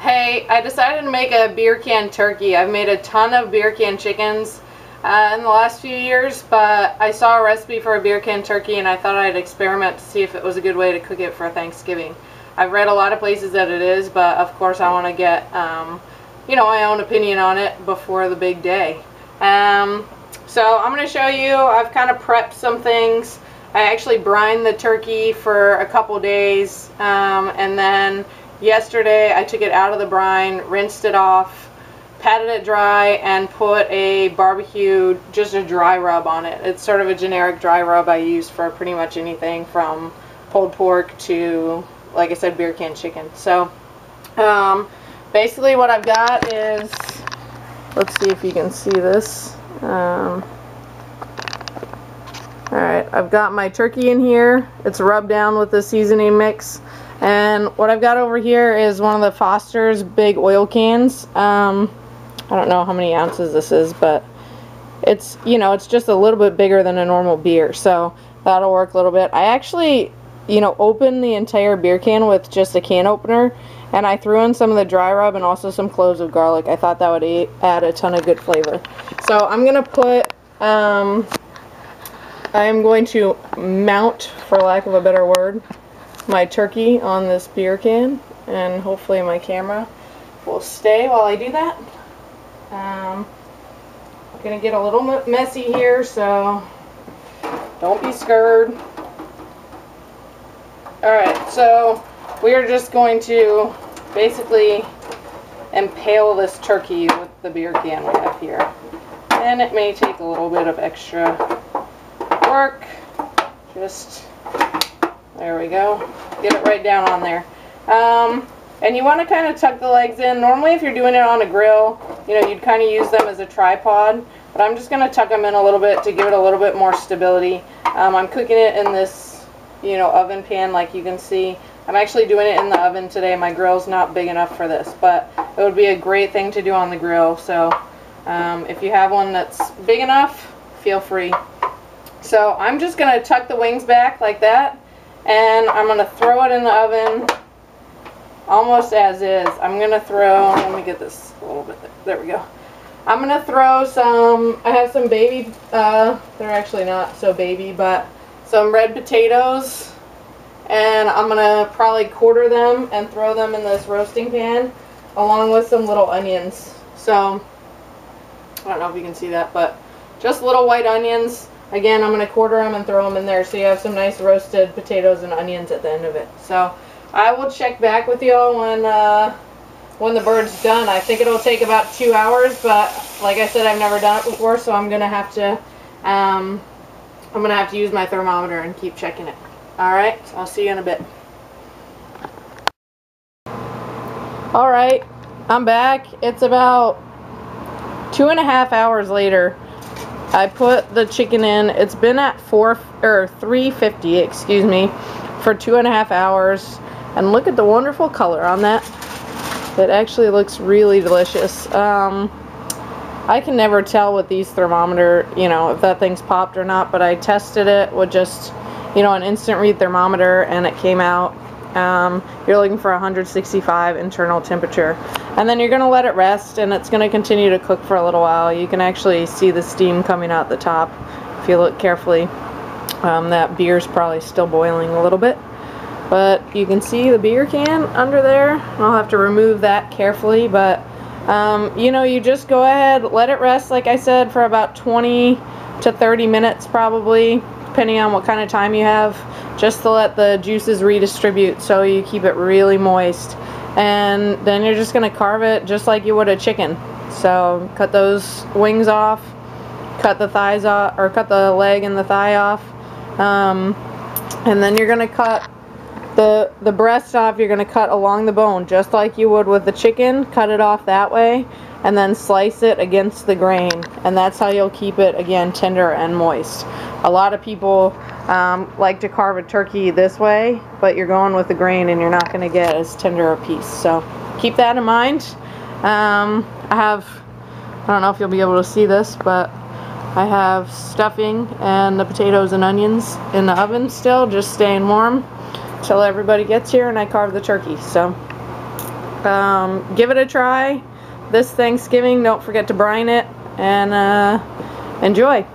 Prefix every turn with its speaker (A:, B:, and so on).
A: Hey, I decided to make a beer can turkey. I've made a ton of beer can chickens in the last few years, but I saw a recipe for a beer can turkey and I thought I'd experiment to see if it was a good way to cook it for Thanksgiving. I've read a lot of places that it is, but of course I want to get, my own opinion on it before the big day. So I'm going to show you, I've kind of prepped some things. I actually brined the turkey for a couple days, and then yesterday I took it out of the brine, rinsed it off, patted it dry, and put a barbecue, just a dry rub on it. It's sort of a generic dry rub I use for pretty much anything from pulled pork to, like I said, beer can chicken. So basically what I've got is, let's see if you can see this. Alright, I've got my turkey in here. It's rubbed down with the seasoning mix. And what I've got over here is one of the Foster's big oil cans. I don't know how many ounces this is, but it's, it's just a little bit bigger than a normal beer. So that'll work a little bit. I actually, opened the entire beer can with just a can opener. And I threw in some of the dry rub and also some cloves of garlic. I thought that would add a ton of good flavor. So I'm going to put, I am going to mount, for lack of a better word, my turkey on this beer can, and hopefully my camera will stay while I do that. I'm going to get a little messy here, so don't be scared. Alright, so we are just going to basically impale this turkey with the beer can we have here. And it may take a little bit of extra work. Just, there we go. Get it right down on there. And you want to kind of tuck the legs in. Normally if you're doing it on a grill, you'd kind of use them as a tripod. But I'm just going to tuck them in a little bit to give it a little bit more stability. I'm cooking it in this, oven pan like you can see. I'm actually doing it in the oven today. My grill's not big enough for this, but it would be a great thing to do on the grill. So if you have one that's big enough, feel free. So I'm just going to tuck the wings back like that, and I'm going to throw it in the oven almost as is. I'm going to throw, let me get this a little bit there we go. I'm going to throw some, I have some baby, they're actually not so baby, but some red potatoes, and I'm going to probably quarter them and throw them in this roasting pan along with some little onions. So I don't know if you can see that, but just little white onions. Again, I'm going to quarter them and throw them in there so you have some nice roasted potatoes and onions at the end of it. So I will check back with y'all when the bird's done. I think it'll take about 2 hours, but like I said, I've never done it before, so I'm going to have to use my thermometer and keep checking it. Alright, so I'll see you in a bit. Alright, I'm back. It's about 2.5 hours later. I put the chicken in. It's been at 350, excuse me, for 2.5 hours. And look at the wonderful color on that. It actually looks really delicious. I can never tell with these thermometer, if that thing's popped or not, but I tested it with just, an instant read thermometer, and it came out. You're looking for 165 internal temperature. And then you're going to let it rest, and it's going to continue to cook for a little while. You can actually see the steam coming out the top if you look carefully. That beer's probably still boiling a little bit. But you can see the beer can under there. I'll have to remove that carefully, but you just go ahead, let it rest, like I said, for about 20 to 30 minutes probably, depending on what kind of time you have, just to let the juices redistribute so you keep it really moist. And then you're just going to carve it just like you would a chicken. So cut those wings off, cut the thighs off, or cut the leg and the thigh off, and then you're going to cut the breast off. You're going to cut along the bone just like you would with the chicken. Cut it off that way, and then slice it against the grain, and that's how you'll keep it, again, tender and moist. A lot of people like to carve a turkey this way, but you're going with the grain and you're not going to get as tender a piece. So keep that in mind. I don't know if you'll be able to see this, but I have stuffing and the potatoes and onions in the oven still, just staying warm till everybody gets here and I carve the turkey. So Give it a try this Thanksgiving. Don't forget to brine it, and enjoy.